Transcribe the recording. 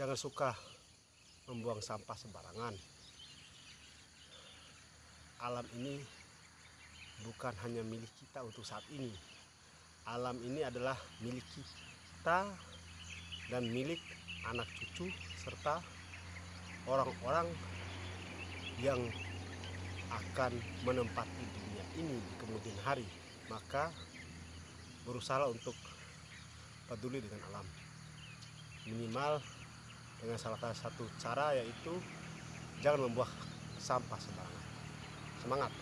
Jangan suka membuang sampah sembarangan. Alam ini bukan hanya milik kita untuk saat ini. Alam ini adalah milik kita dan milik anak cucu serta orang-orang yang akan menempati dunia ini di kemudian hari. Maka berusaha untuk peduli dengan alam, minimal dengan salah satu cara, yaitu jangan membuang sampah sembarangan. Semangat!